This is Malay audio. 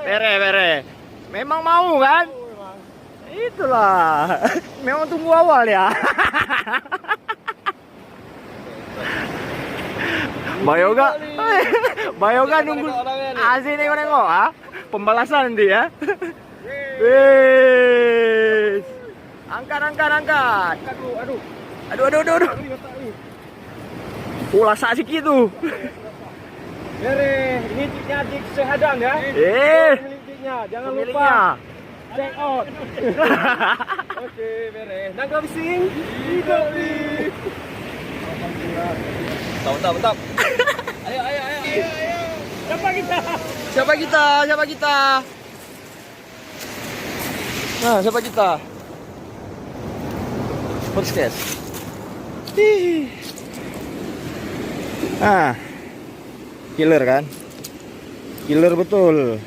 Bere. Memang mau kan? Itulah. Memang tunggu awal ya. Bayoga nunggu. Asik nengok-nengok, ah. Pembalasan nanti ya. Wes. Angkat. Aduh. Lasak sikit tu. Bere, ini tiknya dik sehadang ya. Pemiliknya, jangan lupa check out. Oke, Bere. Nangka bising. Hidup nih. Bentar. Ayo. Siapa kita? Nah, siapa kita? Podcast. Killer kan? Killer betul.